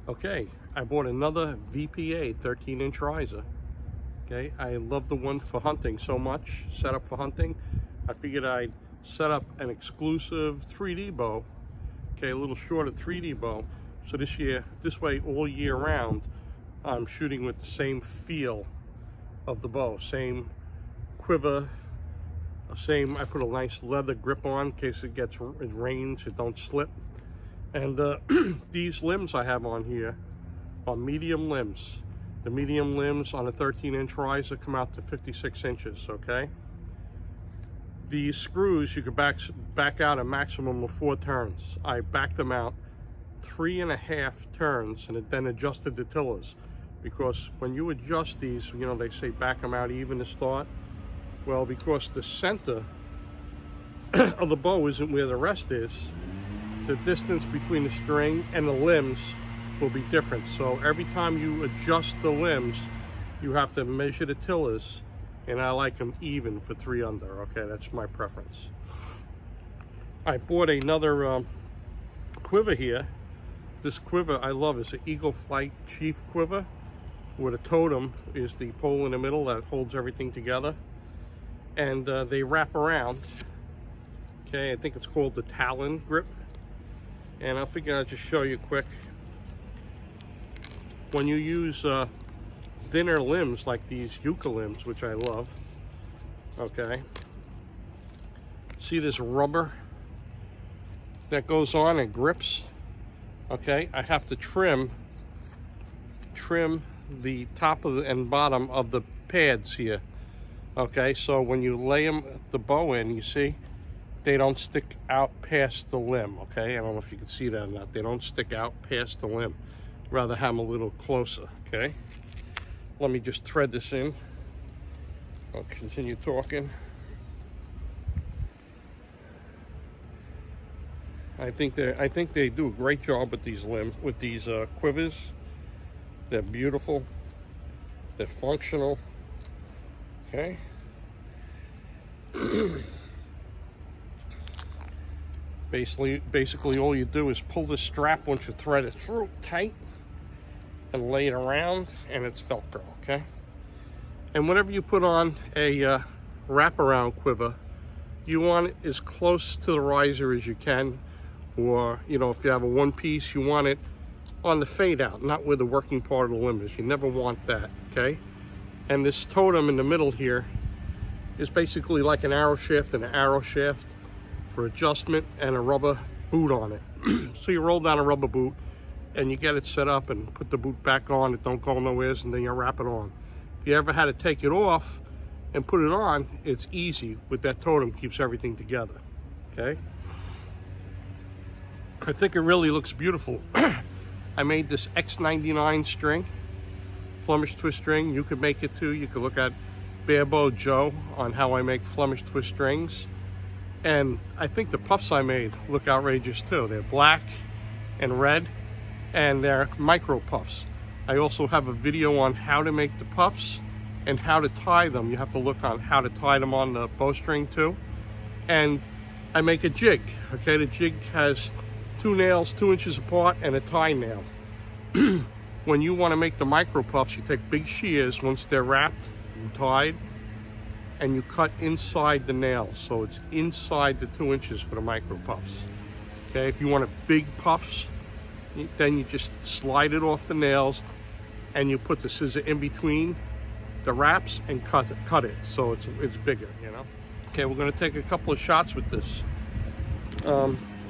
Okay, I bought another VPA 13-inch riser. Okay, I love the one for hunting so much, set up for hunting. I figured I'd set up an exclusive 3D bow, okay, a little shorter 3D bow. So this way all year round, I'm shooting with the same feel of the bow, same quiver, I put a nice leather grip on in case it rains, it don't slip. And these limbs I have on here are medium limbs. The medium limbs on a 13-inch riser come out to 56 inches, okay? These screws, you can back out a maximum of 4 turns. I backed them out 3.5 turns and then adjusted the tillers. Because when you adjust these, you know, they say back them out even to start. Well, because the center of the bow isn't where the rest is, the distance between the string and the limbs will be different. So every time you adjust the limbs, you have to measure the tillers, and I like them even for 3 under. Okay, that's my preference. I bought another quiver here. This quiver I love is an Eagle Flight Chief quiver, where the totem is the pole in the middle that holds everything together, and they wrap around. Okay, I think it's called the Talon grip. And I figure I'll just show you quick. When you use thinner limbs like these Yucca limbs, which I love, okay, see this rubber that goes on and grips? Okay, I have to trim the top of and bottom of the pads here. Okay, so when you lay the bow in, you see, they don't stick out past the limb, okay? I don't know if you can see that or not. They don't stick out past the limb. Rather have them a little closer, okay? Let me just thread this in. I'll continue talking. I think they do a great job with these quivers. They're beautiful. They're functional. Okay. Basically all you do is pull the strap once you thread it through tight and lay it around, and it's Velcro, okay? And whenever you put on a wraparound quiver, you want it as close to the riser as you can, or, you know, if you have a one piece, you want it on the fade out, not where the working part of the limb is. You never want that, okay? And this totem in the middle here is basically like an arrow shaft and an arrow shaft for adjustment, and a rubber boot on it. So you roll down a rubber boot and you get it set up and put the boot back on. It don't go nowhere, and then you wrap it on. If you ever had to take it off and put it on, it's easy with that totem, keeps everything together, okay? I think it really looks beautiful. I made this X99 string, Flemish twist string. You could make it too. You could look at Barebow Joe on how I make Flemish twist strings. And I think the puffs I made look outrageous too. They're black and red, and they're micro puffs. I also have a video on how to make the puffs and how to tie them. You have to look on how to tie them on the bowstring too. And I make a jig, okay? The jig has 2 nails 2 inches apart and a tie nail. When you want to make the micro puffs, you take big shears once they're wrapped and tied, and you cut inside the nails, so it's inside the 2 inches for the micro puffs. Okay, if you want big puffs, then you just slide it off the nails and you put the scissor in between the wraps and cut it so it's bigger, you know. Okay, we're going to take a couple of shots with this.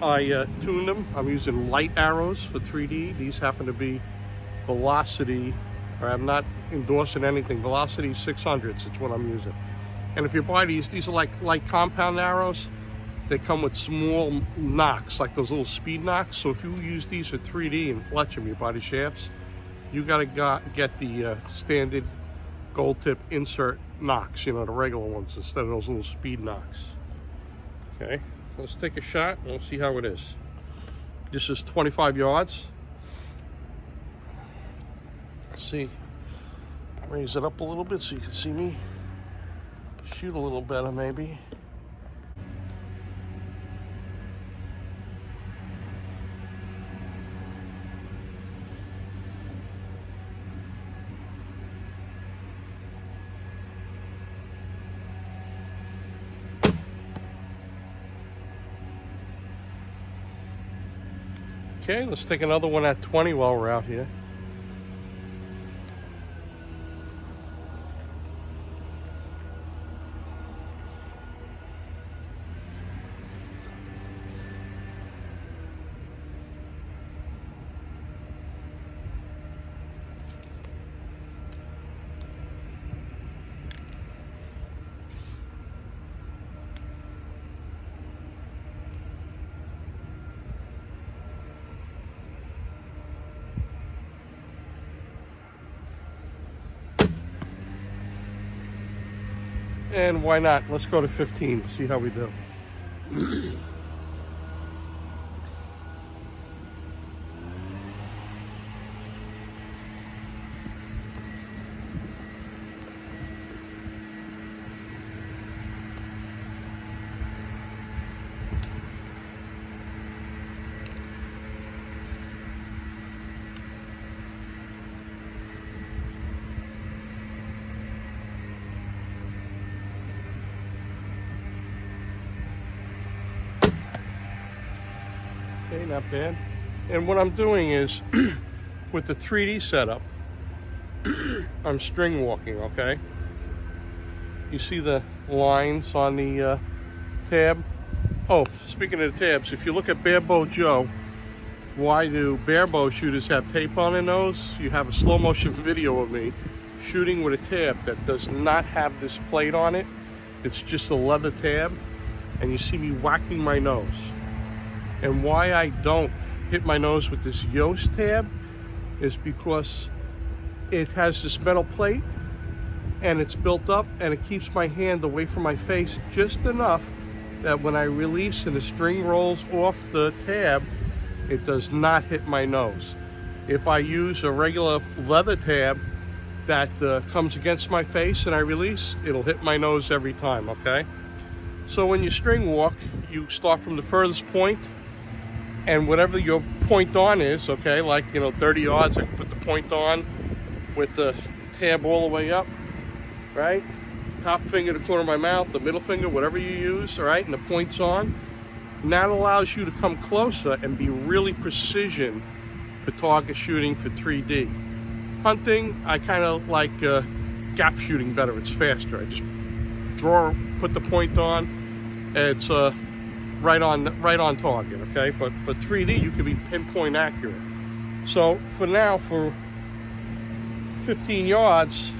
I tuned them. I'm using light arrows for 3D. These happen to be Velocity, or I'm not endorsing anything, Velocity 600s, it's what I'm using. And if you buy these are like light compound arrows. They come with small nocks, like those little speed nocks. So if you use these for 3D and fletch them, you buy the shafts, you gotta get the standard gold tip insert nocks, you know, the regular ones, instead of those little speed nocks. Okay, let's take a shot and we'll see how it is. This is 25 yards. Let's see, raise it up a little bit so you can see me. Shoot a little better, maybe. Okay, let's take another one at 20 while we're out here. And why not? Let's go to 15, see how we do. Okay, not bad. And what I'm doing is, with the 3D setup, I'm string walking, okay? You see the lines on the tab? Oh, speaking of the tabs, if you look at Bare Bow Joe, why do bare bow shooters have tape on their nose? You have a slow motion video of me shooting with a tab that does not have this plate on it. It's just a leather tab, and you see me whacking my nose. And why I don't hit my nose with this Yoast tab is because it has this metal plate and it's built up and it keeps my hand away from my face just enough that when I release and the string rolls off the tab, it does not hit my nose. If I use a regular leather tab that comes against my face and I release, it'll hit my nose every time, okay? So when you string walk, you start from the furthest point, and whatever your point on is, okay, like, 30 yards, I can put the point on with the tab all the way up, right? Top finger to the corner of my mouth, the middle finger, whatever you use, all right, and the point's on. And that allows you to come closer and be really precision for target shooting for 3D. Hunting, I kind of like gap shooting better. It's faster. I just put the point on, and it's right on target, okay? But for 3D, you can be pinpoint accurate. So for now, for 15 yards,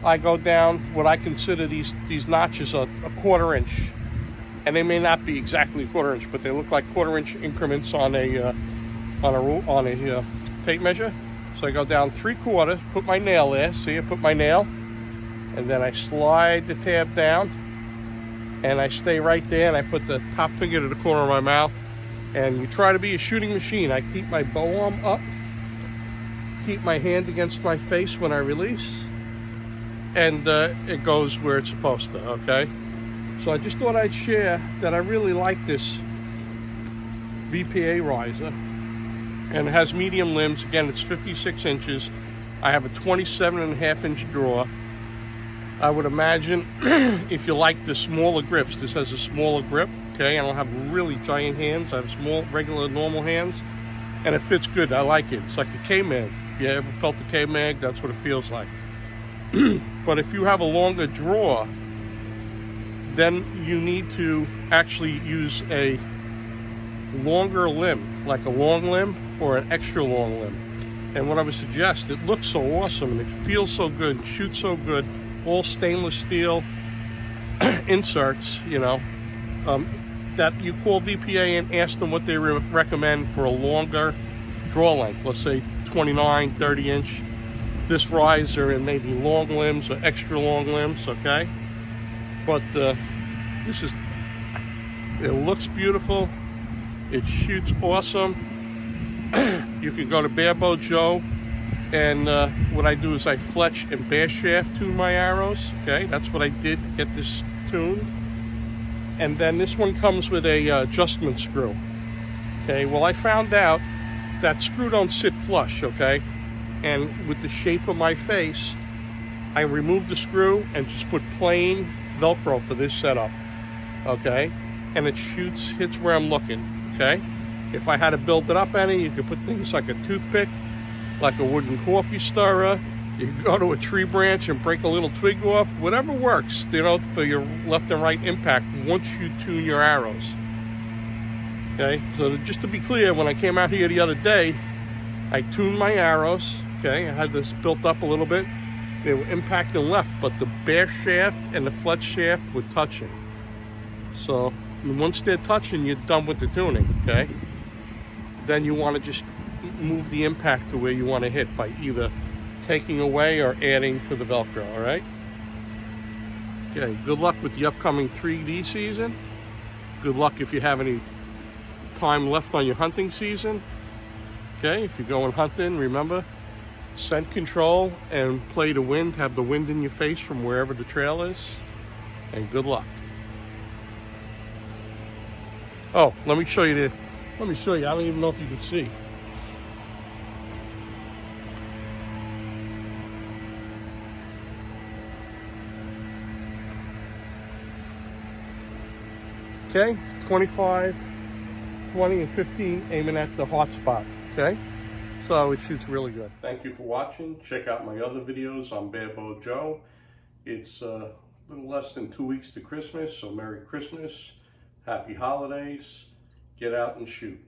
I go down what I consider these notches a 1/4 inch, and they may not be exactly a 1/4 inch, but they look like 1/4 inch increments on a tape measure. So I go down 3/4, put my nail there. See, I put my nail, and then I slide the tab down. And I stay right there, and I put the top finger to the corner of my mouth, and you try to be a shooting machine. I keep my bow arm up, keep my hand against my face when I release, and it goes where it's supposed to, okay? So I just thought I'd share that I really like this VPA riser, and it has medium limbs. Again, it's 56 inches. I have a 27.5 inch draw. I would imagine if you like the smaller grips, this has a smaller grip, okay? I don't have really giant hands. I have small, regular, normal hands, and it fits good. I like it. It's like a K-Mag. If you ever felt the K-Mag, that's what it feels like. But if you have a longer draw, then you need to actually use a longer limb, like a long limb or an extra long limb. And what I would suggest, it looks so awesome and it feels so good and shoots so good. All stainless steel inserts, that you call VPA and ask them what they recommend for a longer draw length, let's say 29, 30 inch. This riser and maybe long limbs or extra long limbs, okay? But it looks beautiful. It shoots awesome. You can go to Bare Bow Joe, and what I do is I fletch and bare shaft tune my arrows, okay? That's what I did to get this tuned. And then this one comes with a adjustment screw, okay? Well, I found out that screw don't sit flush, okay? And with the shape of my face, I removed the screw and just put plain Velcro for this setup, okay? And it hits where I'm looking, okay? If I had to build it up any, you could put things like a toothpick, like a wooden coffee stirrer. You can go to a tree branch and break a little twig off. Whatever works, you know, for your left and right impact once you tune your arrows. Okay, so just to be clear, when I came out here the other day, I tuned my arrows. Okay, I had this built up a little bit. They were impacting left, but the bare shaft and the fletch shaft were touching. So once they're touching, you're done with the tuning, okay? Then you want to just move the impact to where you want to hit by either taking away or adding to the Velcro, all right? Okay, good luck with the upcoming 3D season. Good luck if you have any time left on your hunting season. Okay, if you're going hunting, remember, scent control and play to wind, have the wind in your face from wherever the trail is, and good luck. Oh, let me show you, I don't even know if you can see. Okay, 25, 20, and 15 aiming at the hot spot, okay? So it shoots really good. Thank you for watching. Check out my other videos on Barebow Joe. It's a little less than 2 weeks to Christmas, so Merry Christmas, Happy Holidays, get out and shoot.